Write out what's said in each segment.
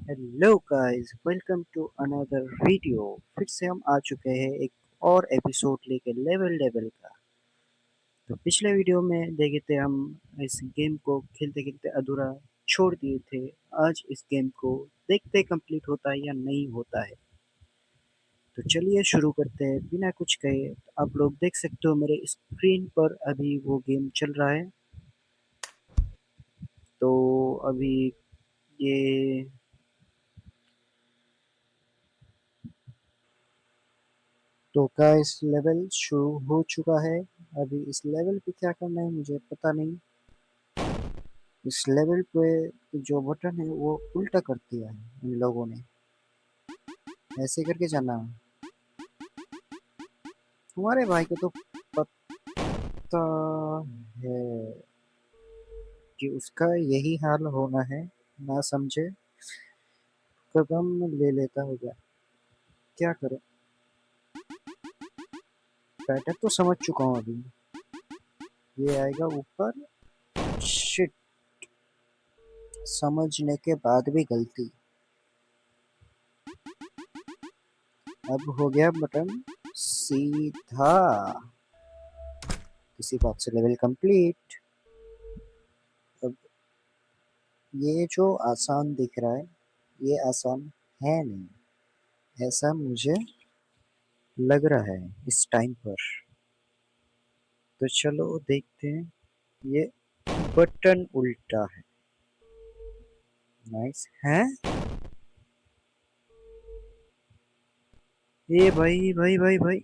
Hello guys, welcome to another video. फिर से हम आ चुके हैं एक और एपिसोड लेके लेवल लेवल का। तो पिछले वीडियो में देखे थे हम इस गेम को खेलते खेलते अधूरा छोड़ दिए थे। आज इस गेम को देखते कंप्लीट होता है या नहीं होता है। तो चलिए शुरू करते हैं बिना कुछ कहे। तो आप लोग देख सकते हो मेरे स्क्रीन पर अभी वो गेम चल रहा है। तो अभी ये तो गाइस लेवल शुरू हो चुका है। अभी इस लेवल पे क्या करना है मुझे पता नहीं। इस लेवल पे जो बटन है वो उल्टा कर दिया है इन लोगों ने। ऐसे करके जाना है। तुम्हारे भाई को तो पता है कि उसका यही हाल होना है। ना समझे कदम ले लेता होगा। क्या करे। पैटर्न तो समझ चुका हूँ अभी। ये आएगा ऊपर। शिट। समझने के बाद भी गलती। अब हो गया बटन सीधा। इसी बात से लेवल कंप्लीट। अब ये जो आसान दिख रहा है ये आसान है नहीं, ऐसा मुझे लग रहा है इस टाइम पर। तो चलो देखते हैं। ये बटन उल्टा है। नाइस है। ये भाई भाई भाई भाई,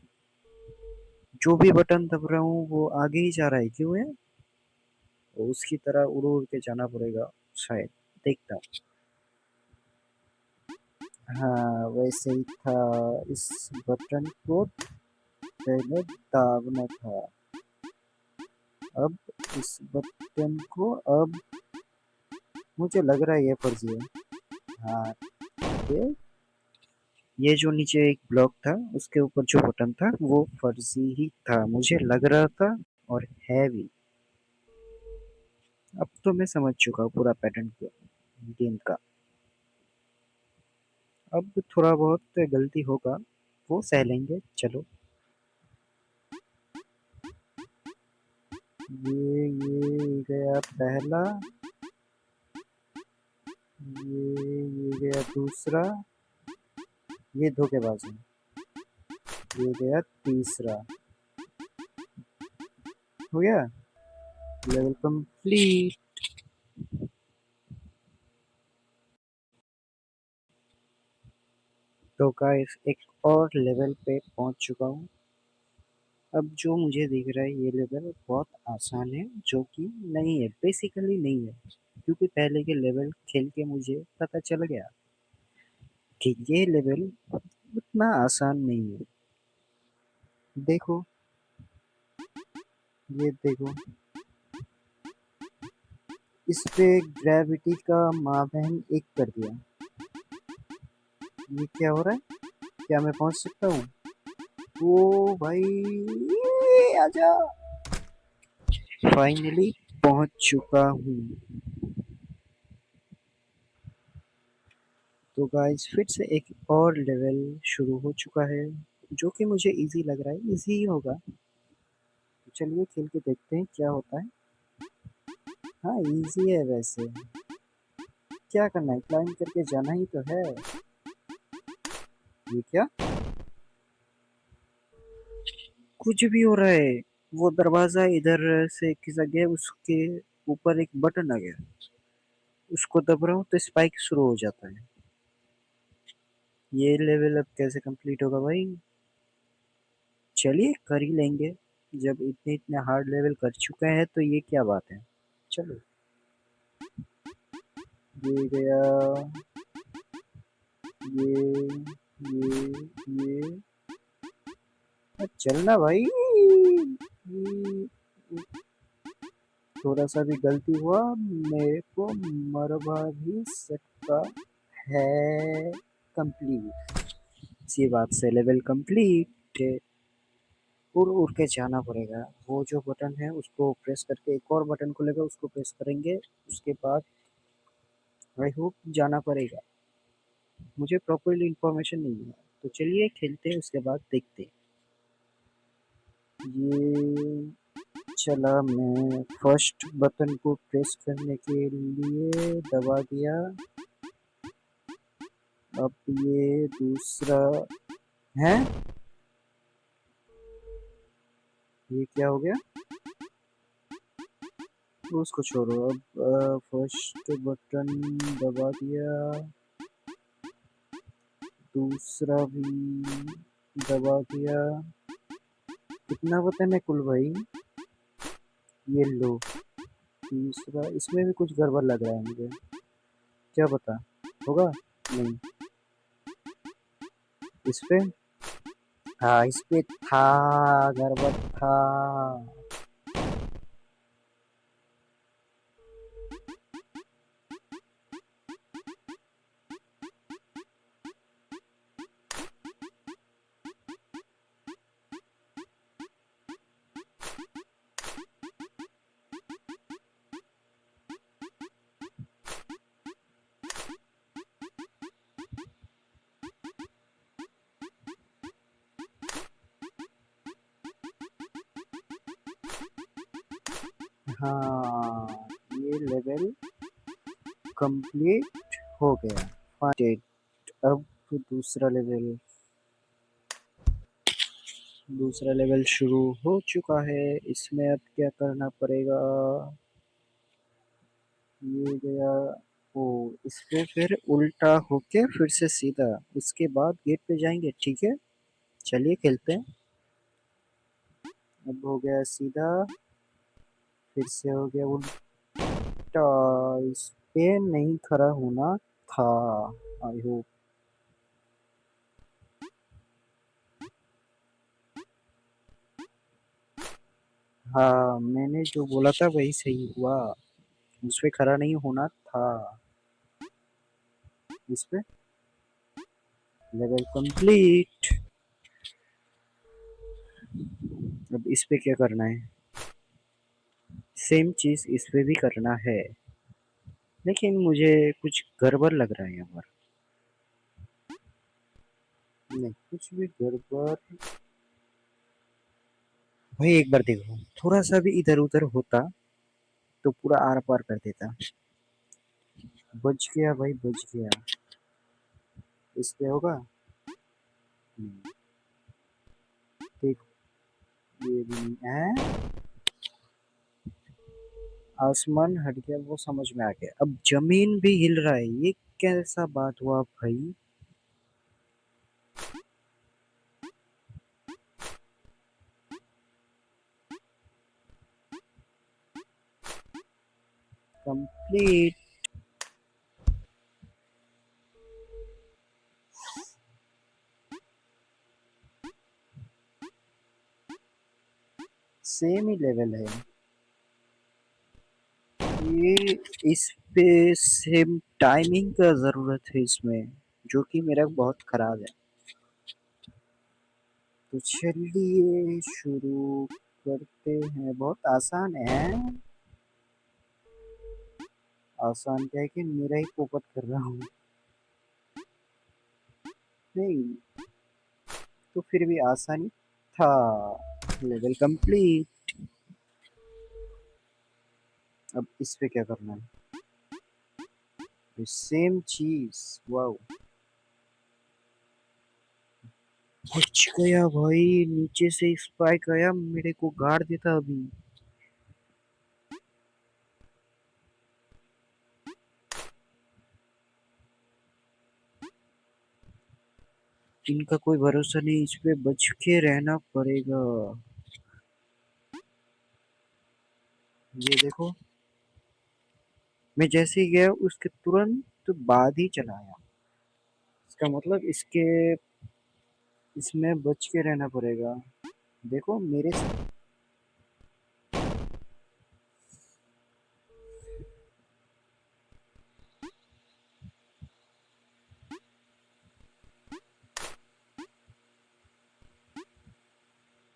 जो भी बटन दब रहा हूँ वो आगे ही जा रहा है, क्यों है। तो उसकी तरह उड़ उड़ के जाना पड़ेगा शायद। देखता हूँ। हाँ वैसे ही था। इस बटन को पहले दाबना था। अब इस बटन को अब मुझे लग रहा है ये फर्जी है। हाँ। ये जो नीचे एक ब्लॉक था उसके ऊपर जो बटन था वो फर्जी ही था, मुझे लग रहा था। और है भी। अब तो मैं समझ चुका हूँ पूरा पैटर्न को गेम का। अब थोड़ा बहुत गलती होगा वो सह लेंगे, चलो। ये गया पहला। ये गया दूसरा। ये धोखेबाज है। ये गया तीसरा। हो गया लेवल कंप्लीट। तो गाइस एक और लेवल पे पहुंच चुका हूँ। अब जो मुझे दिख रहा है ये लेवल बहुत आसान है, जो कि नहीं है, बेसिकली नहीं है। क्योंकि पहले के लेवल खेल के मुझे पता चल गया कि ये लेवल उतना आसान नहीं है। देखो, ये देखो। इस पे ग्रेविटी का मापन एक कर दिया। ये क्या हो रहा है। क्या मैं पहुंच सकता हूँ। ओ भाई, आजा। फाइनली पहुंच चुका हूँ। तो गाइस फिर से एक और लेवल शुरू हो चुका है, जो कि मुझे इजी लग रहा है, इजी ही होगा। तो चलिए खेल के देखते हैं क्या होता है। हाँ इजी है वैसे। क्या करना है, क्लाइंब करके जाना ही तो है। ये क्या, कुछ भी हो रहा है। वो दरवाजा इधर से खिसक गया, उसके ऊपर एक बटन आ गया। उसको दब रहा हूँ तो स्पाइक शुरू हो जाता है। ये लेवल अब कैसे कंप्लीट होगा भाई। चलिए कर ही लेंगे। जब इतने इतने हार्ड लेवल कर चुके हैं तो ये क्या बात है। चलो। ये गया। ये चलना भाई। थोड़ा सा भी गलती हुआ मेरे को मरवा भी सकता है। कंप्लीट। इसी बात से लेवल कंप्लीट। उड़ उड़ के जाना पड़ेगा। वो जो बटन है उसको प्रेस करके एक और बटन खुलेगा, उसको प्रेस करेंगे। उसके बाद आई होप जाना पड़ेगा। मुझे प्रॉपरली इंफॉर्मेशन नहीं है। तो चलिए खेलते हैं, उसके बाद देखते हैं। ये चला, मैं फर्स्ट बटन को प्रेस करने के लिए दबा दिया। अब ये दूसरा है। ये क्या हो गया? तो उसको छोड़ो। अब फर्स्ट बटन दबा दिया, दूसरा भी दबा दिया। कितना बटन है कुल भाई? ये लो, तीसरा। इसमें भी कुछ गड़बड़ लग रहा है मुझे। क्या पता होगा। नहीं, इस पे। हाँ, इस पे था, गड़बड़ था। हाँ, ये लेवल कंप्लीट हो गया। फाइट। अब दूसरा लेवल शुरू हो चुका है। इसमें अब क्या करना पड़ेगा? ये गया। ओ, इस पे फिर उल्टा होके फिर से सीधा, उसके बाद गेट पे जाएंगे। ठीक है, चलिए खेलते हैं। अब हो गया सीधा, फिर से हो गया उल्टा। इस पे नहीं खड़ा होना था। I hope. हाँ, मैंने जो बोला था वही सही हुआ। उस पे खड़ा नहीं होना था। इस पे लेवल कंप्लीट। अब इस पे क्या करना है? सेम चीज इस पे भी करना है, लेकिन मुझे कुछ गड़बड़ लग रहा है यहाँ पर। नहीं, कुछ भी गड़बड़। भाई एक बार देखो, थोड़ा सा भी इधर उधर होता तो पूरा आर पार कर देता। बच गया भाई, बच गया। इस पे होगा। देख, ये भी नहीं है। आसमान हट गया, वो समझ में आ गया। अब जमीन भी हिल रहा है, ये कैसा बात हुआ भाई? कंप्लीट। सेम ही लेवल है ये। इस पे सेम टाइमिंग का जरूरत है इसमें, जो कि मेरा बहुत खराब है। तो चलिए शुरू करते हैं। बहुत आसान है। आसान क्या है कि मेरा ही पोपट कर रहा हूँ। नहीं, तो फिर भी आसानी था। Level complete. अब इस पे क्या करना है? सेम चीज। वाओ, बच गया भाई। नीचे से स्पाइक आया, मेरे को गाड़ देता अभी। इनका कोई भरोसा नहीं, इस पे बच के रहना पड़ेगा। ये देखो, मैं जैसे ही गया उसके तुरंत बाद ही चला आया। इसका मतलब इसमें बच के रहना पड़ेगा। देखो मेरे।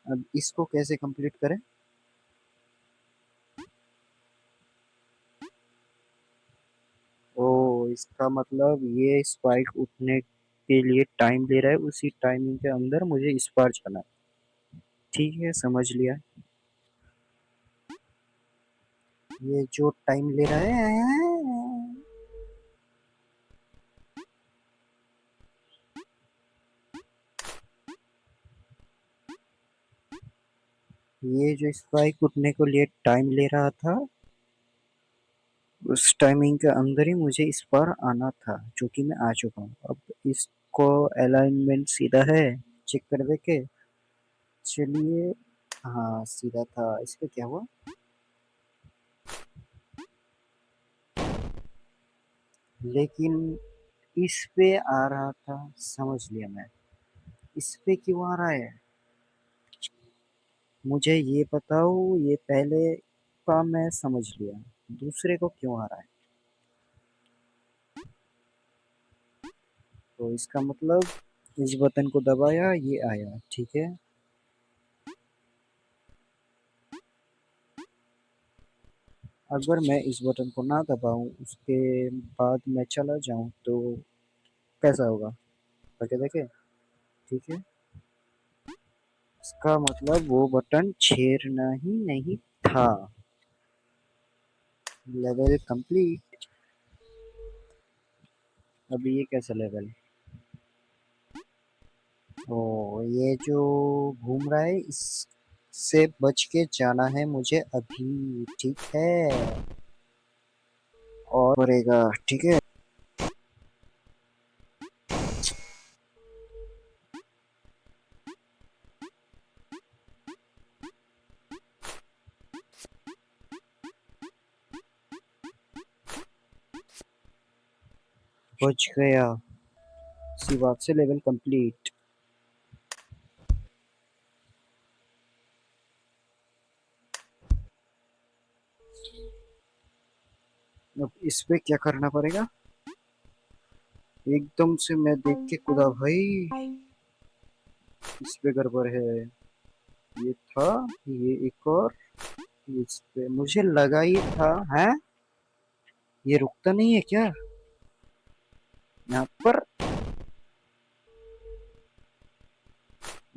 अब इसको कैसे कंप्लीट करें? ओ, इसका मतलब ये स्पाइक उठने के लिए टाइम ले रहा है, उसी टाइमिंग के अंदर मुझे इस पार जाना है। ठीक है, समझ लिया। ये जो टाइम ले रहा है, ये जो स्पाइक उठने के लिए टाइम ले रहा था, उस टाइमिंग के अंदर ही मुझे इस पार आना था, जो कि मैं आ चुका हूँ। अब इसको अलाइनमेंट सीधा है, चेक कर दे के। चलिए, हाँ सीधा था। इस पे क्या हुआ? लेकिन इस पे आ रहा था, समझ लिया मैं। इस पे क्यों आ रहा है? मुझे ये बताओ, ये पहले का मैं समझ लिया, दूसरे को क्यों आ रहा है? तो इसका मतलब इस बटन को दबाया, ये आया, ठीक है। अगर मैं इस बटन को ना दबाऊं, उसके बाद मैं चला जाऊं, तो कैसा होगा? करके देखे, ठीक है। इसका मतलब वो बटन छेड़ना ही नहीं था। Level complete. अभी ये कैसा लेवल? ओ, ये जो घूम रहा है, इससे बच के जाना है मुझे अभी, ठीक है। और बढ़ेगा, ठीक है। बच गया, इसी बात से लेवल कंप्लीट। अब इस पे क्या करना पड़ेगा? एकदम से मैं देख के कूदा भाई, इस पे गड़बड़ है। ये था, ये एक और, इस पे मुझे लगा ही था है। ये रुकता नहीं है क्या? यहाँ पर,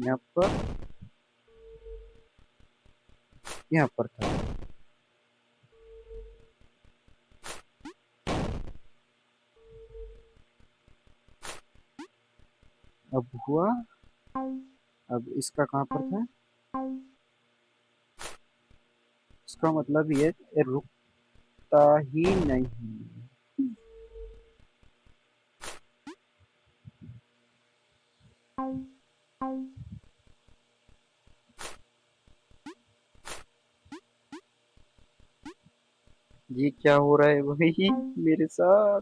यहाँ पर, यहाँ पर था। अब हुआ। अब इसका कहाँ पर था? इसका मतलब ये रुकता ही नहीं। ये क्या हो रहा है भाई मेरे साथ?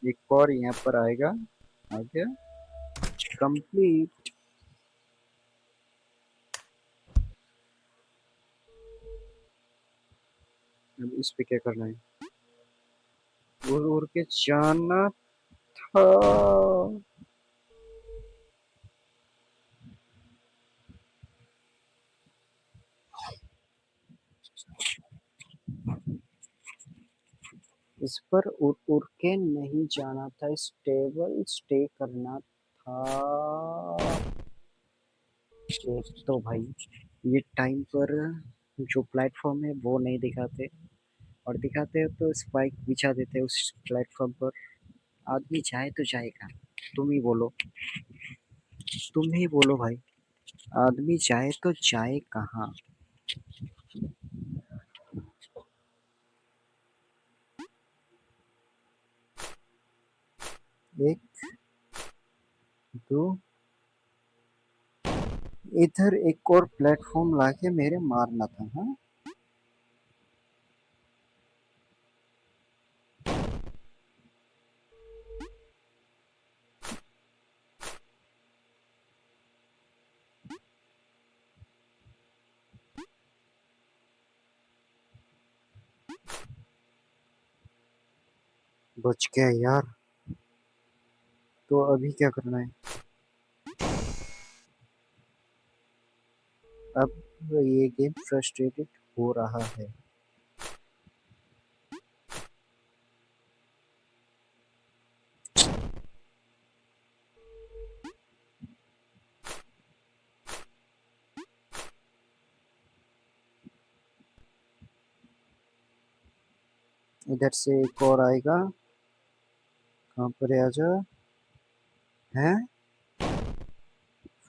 एक और यहाँ पर आएगा। आ गया, कंप्लीट। अब इस पे क्या करना है? उड़ उड़ के जाना था। इस पर उड़ उड़ के नहीं जाना था, स्टेबल स्टे करना था। एक तो भाई, ये टाइम पर जो प्लेटफॉर्म है वो नहीं दिखाते, और दिखाते हैं तो स्पाइक बिछा देते हैं उस प्लेटफॉर्म पर। आदमी जाए तो जाएगा, तुम ही बोलो, तुम ही बोलो भाई। आदमी जाए तो जाए कहाँ? एक, दो, इधर एक और प्लेटफॉर्म लाके मेरे मारना था, हाँ। बच गया यार। तो अभी क्या करना है? अब ये गेम फ्रस्ट्रेटेड हो रहा है। इधर से एक और आएगा। कहाँ पर है, आजा। है,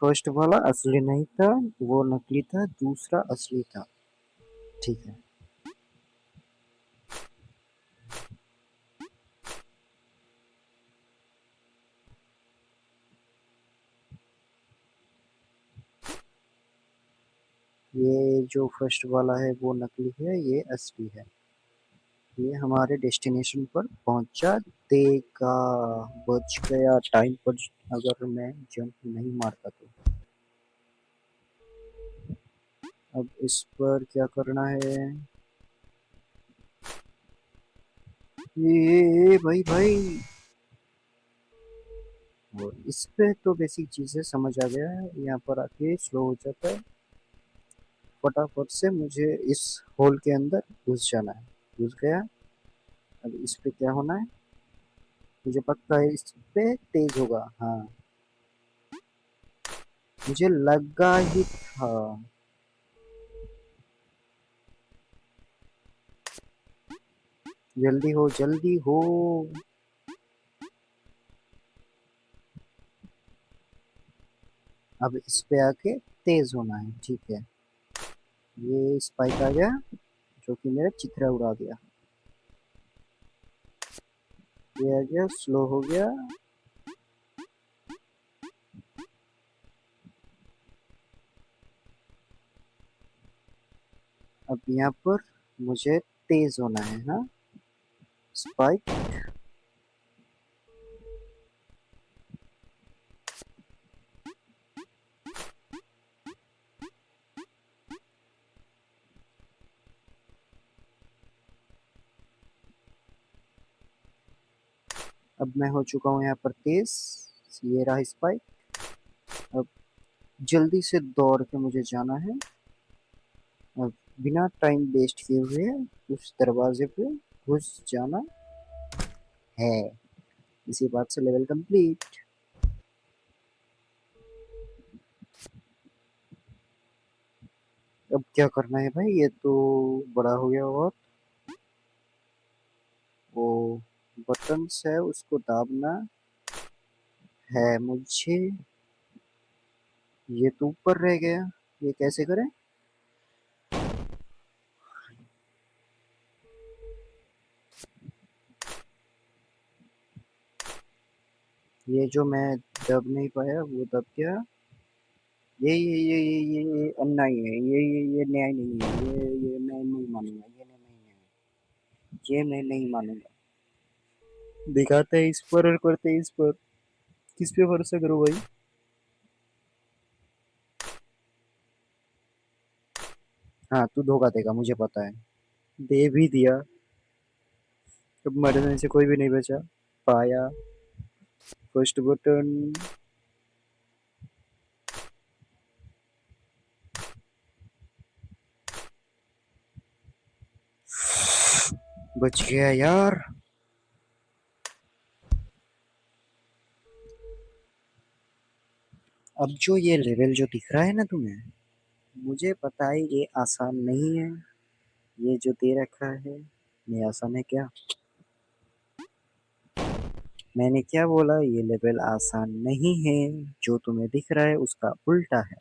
फर्स्ट वाला असली नहीं था, वो नकली था, दूसरा असली था। ठीक है। ये जो फर्स्ट वाला है वो नकली है, ये असली है। ये हमारे डेस्टिनेशन पर पहुंचा देगा। बच गया टाइम पर। अगर मैं जंप नहीं मारता तो। अब इस पर क्या करना है? ये भाई भाई। और इस पे तो बेसिक चीजें समझ आ गया है, यहाँ पर आके स्लो हो जाता है। फटाफट से मुझे इस होल के अंदर घुस जाना है। घुस गया। अब इस पे क्या होना है? मुझे पक्का है इस पे तेज होगा। हाँ, मुझे लगा ही था। जल्दी हो, जल्दी हो। अब इस पे आके तेज होना है। ठीक है। ये स्पाइक आ गया, जो कि मेरा चित्रा उड़ा दिया। ये आ गया, स्लो हो गया। अब यहाँ पर मुझे तेज होना है। हाँ, स्पाइक। अब मैं हो चुका हूँ यहाँ पर तेज। ये रहा स्पाइक। अब जल्दी से दौड़ के मुझे जाना है। अब बिना टाइम वेस्ट किए हुए उस दरवाजे पे घुस जाना है। इसी बात से लेवल कंप्लीट। अब क्या करना है भाई? ये तो बड़ा हो गया। और वो बटन्स है, उसको दाबना है मुझे। ये तो ऊपर रह गया। ये कैसे करें? ये जो मैं दब नहीं पाया वो दब गया। ये अन्याय है। ये न्याय नहीं है। ये मैं नहीं मानूंगा। ये नहीं है। ये मैं नहीं मानूंगा। दिखाते हैं इस पर और करते हैं इस पर। किस पे भरोसा करो भाई? हाँ, तू धोखा देगा, मुझे पता है। दे भी दिया। अब मरने से कोई भी नहीं बचा पाया। First button. बच गया यार। अब जो ये लेवल जो दिख रहा है ना तुम्हें, मुझे पता है ये आसान नहीं है। ये जो दे रखा है, ये आसान है क्या? मैंने क्या बोला? ये लेवल आसान नहीं है। जो तुम्हें दिख रहा है उसका उल्टा है।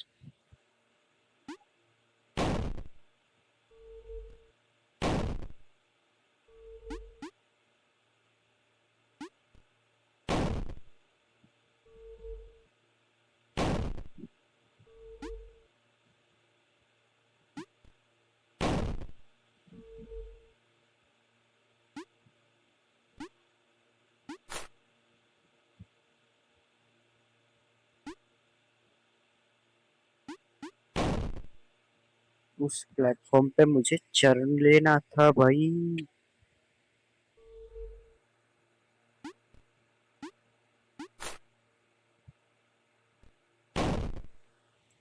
उस प्लेटफॉर्म पे मुझे चरण लेना था भाई।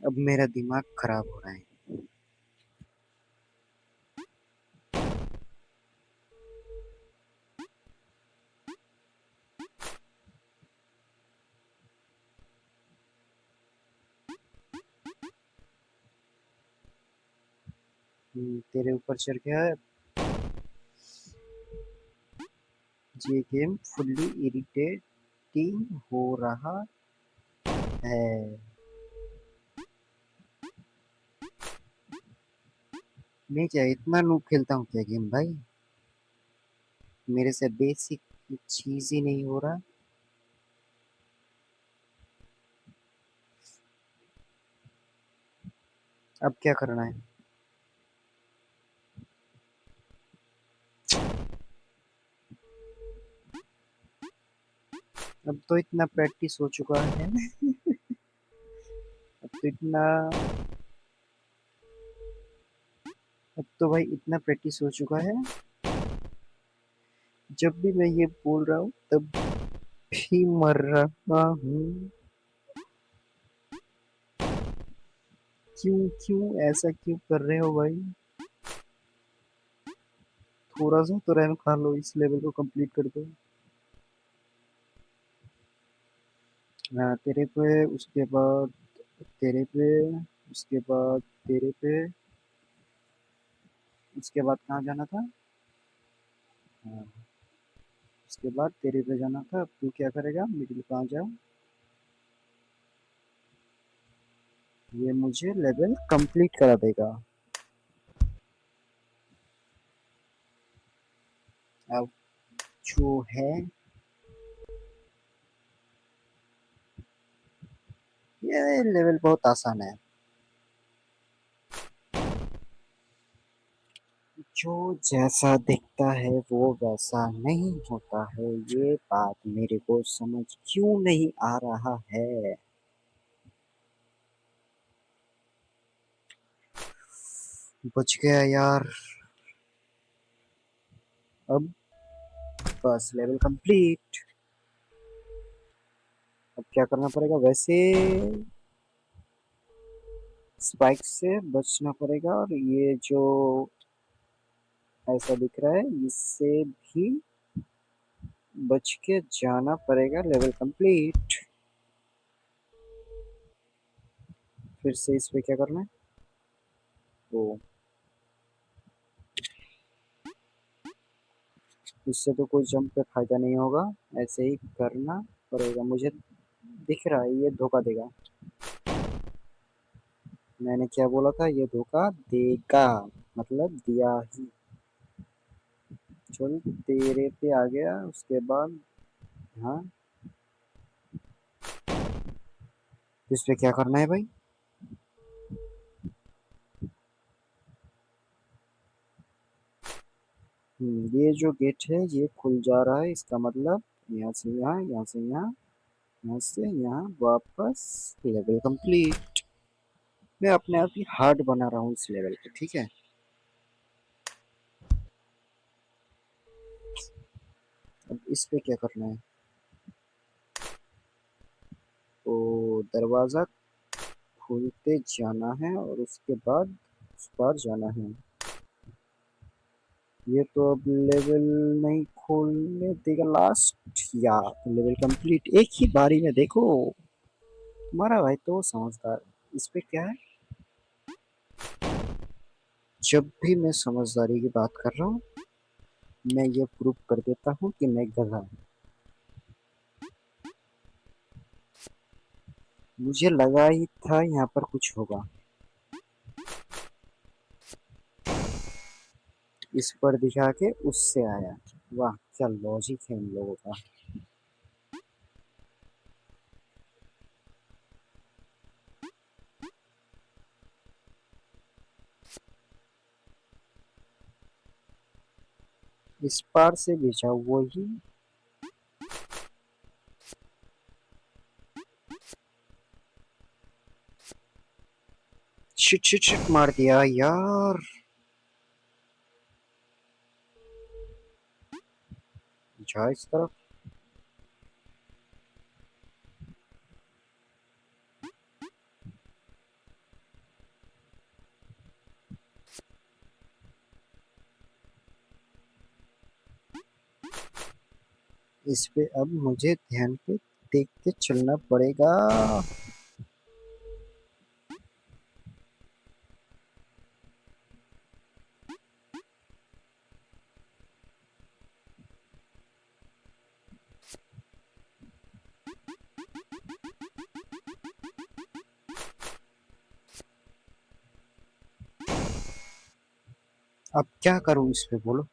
अब मेरा दिमाग खराब हो रहा है। तेरे ऊपर चढ़ गया है। ये गेम फुल्ली इरिटेटिंग हो रहा है। मैं क्या इतना नूब खेलता हूँ क्या गेम भाई? मेरे से बेसिक चीज ही नहीं हो रहा। अब क्या करना है? अब तो इतना प्रैक्टिस हो चुका है। अब तो इतना अब तो भाई इतना प्रैक्टिस हो चुका है। जब भी मैं ये बोल रहा हूँ तब भी मर रहा हूँ। क्यों क्यों ऐसा क्यों कर रहे हो भाई? थोड़ा सा तो रैम खा लो, इस लेवल को कंप्लीट कर दो। हाँ, तेरे पे, उसके बाद तेरे पे, उसके बाद तेरे पे, उसके बाद कहाँ जाना था? हाँ, उसके बाद तेरे पे जाना था। अब तू क्या करेगा? मिडिल पे आ जा। ये मुझे लेवल कंप्लीट करा देगा। अब जो है, ये लेवल बहुत आसान है। जो जैसा दिखता है वो वैसा नहीं होता है। ये बात मेरे को समझ क्यों नहीं आ रहा है? बच गया यार। अब बस लेवल कंप्लीट। अब क्या करना पड़ेगा वैसे? स्पाइक से बचना पड़ेगा, और ये जो ऐसा दिख रहा है इससे भी बच के जाना पड़ेगा। Level complete. फिर से इस पे क्या करना है? ओ, इससे तो कोई जंप पे फायदा नहीं होगा। ऐसे ही करना पड़ेगा मुझे। दिख रहा है ये धोखा देगा। मैंने क्या बोला था? ये धोखा देगा, मतलब दिया ही। चल, तेरे पे आ गया उसके बाद। हाँ, तो इस पे क्या करना है भाई? ये जो गेट है ये खुल जा रहा है, इसका मतलब यहाँ से यहाँ, यहाँ से यहाँ, यहाँ से यहाँ वापस। Level complete. मैं अपने आप ही हार्ड बना रहा हूँ इस लेवल को, ठीक है? अब इस पे क्या करना है? तो दरवाजा खोलते जाना है और उसके बाद उस पार जाना है। ये तो अब लेवल नहीं खोलने देगा लास्ट। या तो लेवल कंप्लीट एक ही बारी में देखो। तुम्हारा भाई तो समझदार। इस पे क्या है? जब भी मैं समझदारी की बात कर रहा हूँ, मैं ये प्रूव कर देता हूँ कि मैं गधा हूँ। मुझे लगा ही था यहाँ पर कुछ होगा। इस पर दिखा के उससे आया। वाह, क्या लॉजिक है इन लोगों का। इस पार से भेजा वही। शिट शिट शिट, मार दिया यार। जा इस तरफ। इस पे अब मुझे ध्यान पे देख के चलना पड़ेगा। अब क्या करूं इस पे बोलो।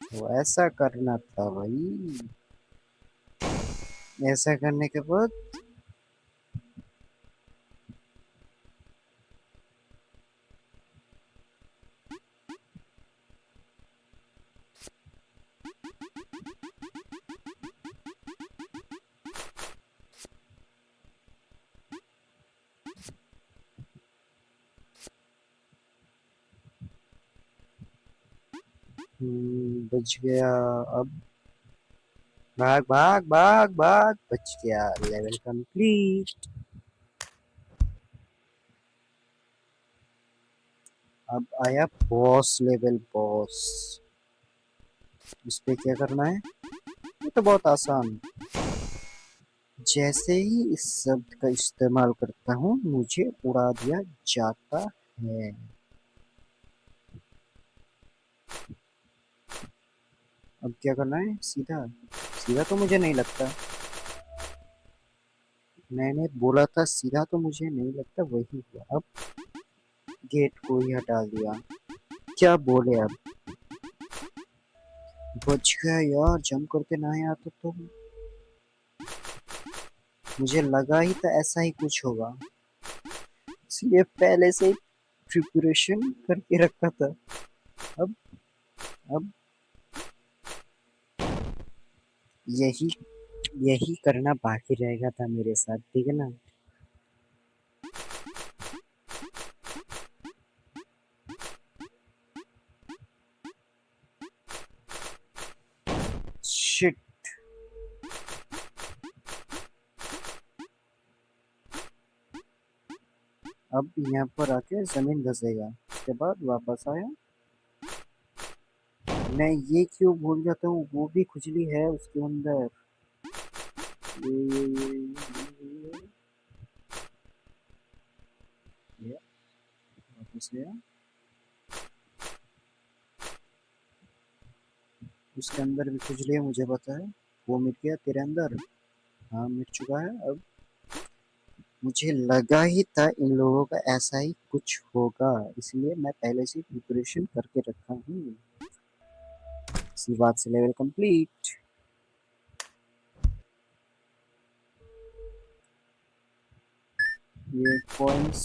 तो ऐसा करना था भाई। ऐसा करने के बाद बच गया। अब भाग भाग भाग भाग, बच गया। Level complete. अब आया बॉस लेवल, बॉस। इस पे क्या करना है? ये तो बहुत आसान। जैसे ही इस शब्द का इस्तेमाल करता हूँ मुझे उड़ा दिया जाता है। अब क्या करना है? सीधा। सीधा तो मुझे नहीं लगता। मैंने बोला था सीधा, तो मुझे नहीं लगता वही हुआ। अब गेट को ही हटा दिया। क्या बोले अब? बच गया यार, जंप करके ना आया तो मुझे लगा ही था ऐसा ही कुछ होगा, इसलिए पहले से प्रिपरेशन करके रखा था। अब अब यही यही करना बाकी रहेगा था मेरे साथ, ठीक है ना। शिट। अब यहाँ पर आके जमीन घसेगा, उसके बाद वापस आया। मैं ये क्यों भूल जाता हूँ, वो भी खुजली है उसके अंदर। ये ये वापस गया। उसके अंदर भी खुजली है, मुझे पता है। वो मिट गया तेरे अंदर। हाँ मिट चुका है। अब मुझे लगा ही था इन लोगों का ऐसा ही कुछ होगा, इसलिए मैं पहले से प्रिपरेशन करके रखा हूँ। इसी बात से लेवल कंप्लीट। ये कॉइन्स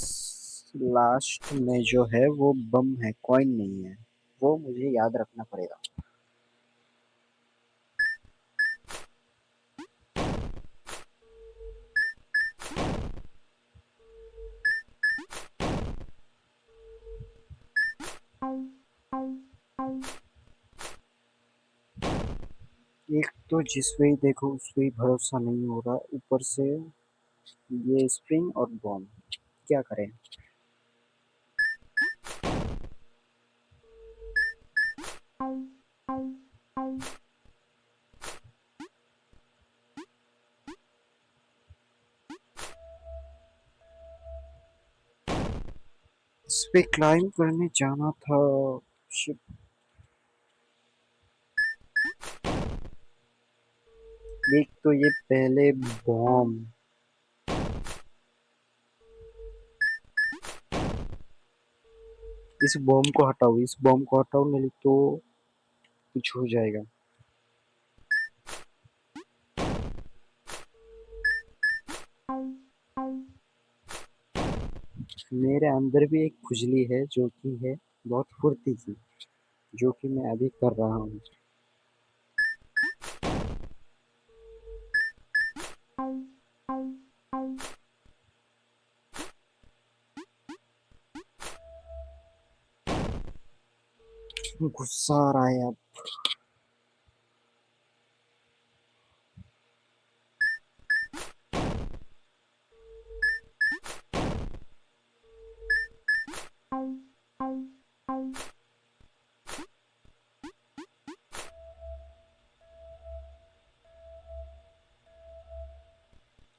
लास्ट में जो है वो बम है, कॉइन नहीं है। वो मुझे याद रखना पड़ेगा। एक तो जिस पे ही देखो उस पे ही भरोसा नहीं हो रहा, ऊपर से ये स्प्रिंग और बॉम्ब। क्या करें? इस पे क्लाइम करने जाना था। Shit। एक तो ये पहले बॉम्ब। इस बॉम्ब को हटाओ, इस बॉम्ब को हटाओ, नहीं तो कुछ हो जाएगा। मेरे अंदर भी एक खुजली है जो कि है बहुत फुर्ती की, जो कि मैं अभी कर रहा हूँ। गुस्सा आ रहा है अब।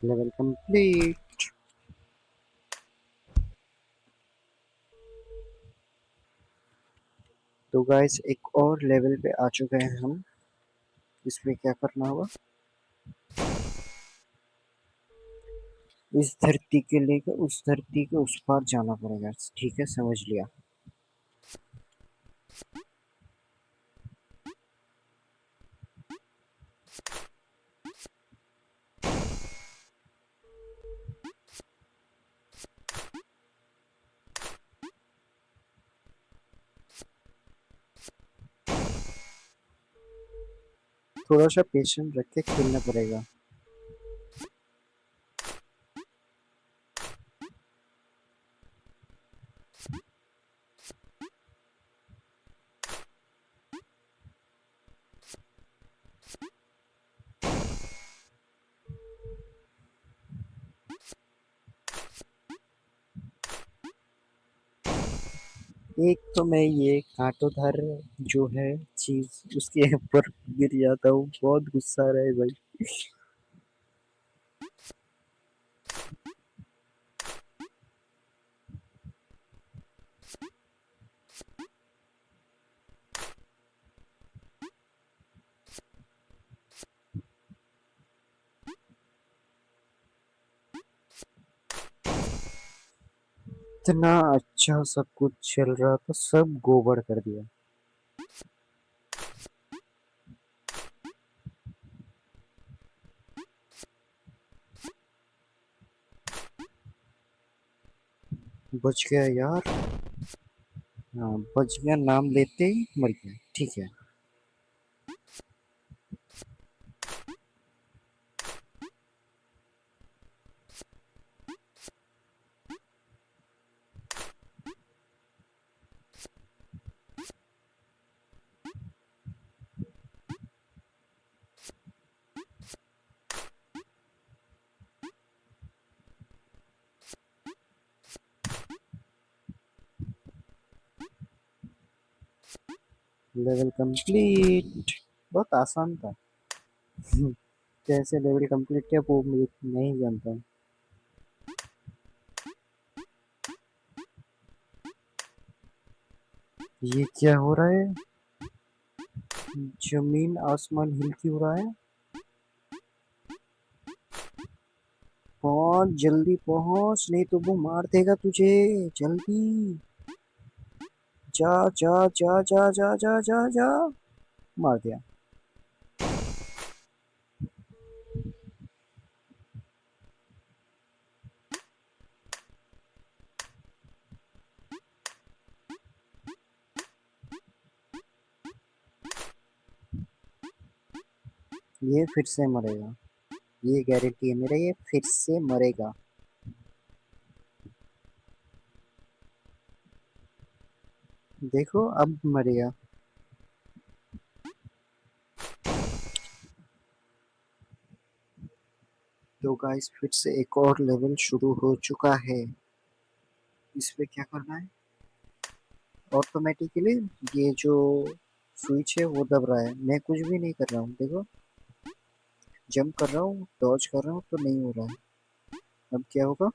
Level complete. तो तो गाइस एक और लेवल पे आ चुके हैं हम। इसमें क्या करना होगा, इस धरती के लेकर उस धरती के उस पार जाना पड़ेगा। ठीक है, समझ लिया। थोड़ा सा पेशेंस रख के खेलना पड़ेगा। एक तो मैं ये कांटोधार जो है चीज उसके ऊपर गिर जाता हूँ, बहुत गुस्सा आ रहा है भाई। इतना अच्छा सब कुछ चल रहा था, सब गोबर कर दिया। बच गया यार। हाँ बच गया, नाम लेते ही मर गया। ठीक है। Level complete. बहुत आसान था। कैसे लेवल कंप्लीट किया वो मैं नहीं जानता। ये क्या हो रहा है, जमीन आसमान हिल क्यों रहा है। पहुंच, जल्दी पहुंच, नहीं तो वो मार देगा तुझे। जल्दी जा जा जा जा जा जा जा जा। मार दिया। ये फिर से मरेगा, ये गारंटी है मेरा, ये फिर से मरेगा। देखो अब मरेगा। तो गाइस फिर से एक और लेवल शुरू हो चुका है। इस पे क्या करना है, ऑटोमेटिकली ये जो स्विच है वो दब रहा है, मैं कुछ भी नहीं कर रहा हूँ। देखो जंप कर रहा हूँ, डॉज कर रहा हूँ तो नहीं हो रहा है। अब क्या होगा,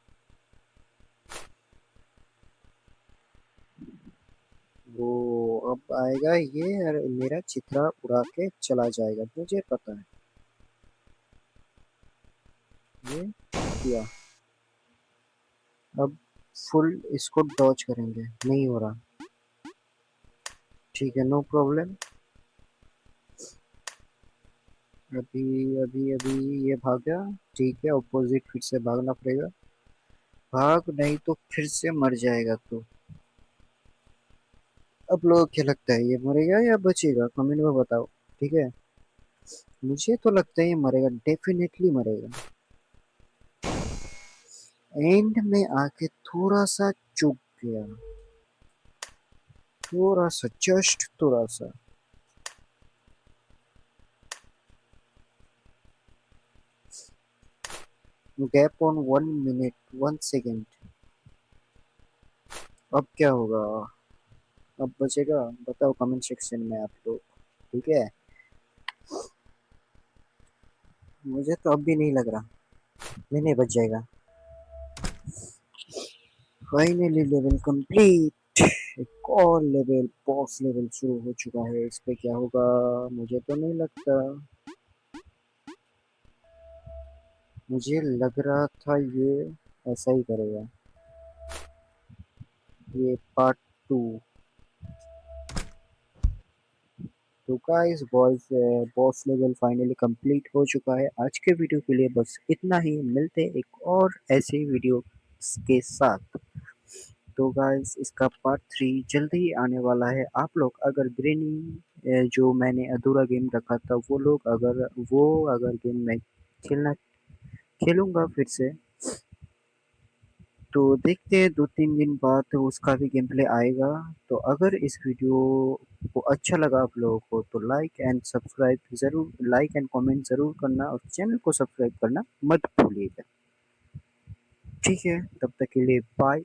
वो अब आएगा ये और मेरा चित्रा उड़ा के चला जाएगा, मुझे पता है। ये किया। अब फुल इसको डॉज करेंगे, नहीं हो रहा। ठीक है, नो प्रॉब्लम। अभी अभी अभी ये भाग गया। ठीक है, ऑपोजिट फिर से भागना पड़ेगा। भाग, नहीं तो फिर से मर जाएगा तू। अब लोगों को क्या लगता है, ये मरेगा या बचेगा, कमेंट में बताओ। ठीक है, मुझे तो लगता है ये मरेगा, डेफिनेटली मरेगा। एंड में आके थोड़ा सा चूक गया, थोड़ा सा, जस्ट थोड़ा सा। Gap on 1 minute 1 second. अब क्या होगा, अब बचेगा, बताओ कमेंट सेक्शन में आप लोग। ठीक है, मुझे तो अब भी नहीं लग रहा। नहीं नहीं, बच जाएगा। Finally level complete. एक और लेवल बॉस लेवल शुरू हो चुका है। इस पे क्या होगा मुझे तो नहीं लगता। मुझे लग रहा था ये ऐसा ही करेगा। ये पार्ट टू। तो guys boys boss level finally complete हो चुका है। आज के वीडियो के लिए बस इतना ही। मिलते हैं एक और ऐसे वीडियो के साथ। तो गाइस इसका पार्ट थ्री जल्दी ही आने वाला है। आप लोग अगर ग्रेनी जो मैंने अधूरा गेम रखा था वो अगर गेम मैं खेलना खेलूंगा फिर से, तो देखते हैं 2-3 दिन बाद तो उसका भी गेम प्ले आएगा। तो अगर इस वीडियो को अच्छा लगा आप लोगों को तो लाइक एंड कमेंट ज़रूर करना और चैनल को सब्सक्राइब करना मत भूलिएगा। ठीक है, तब तक के लिए बाय।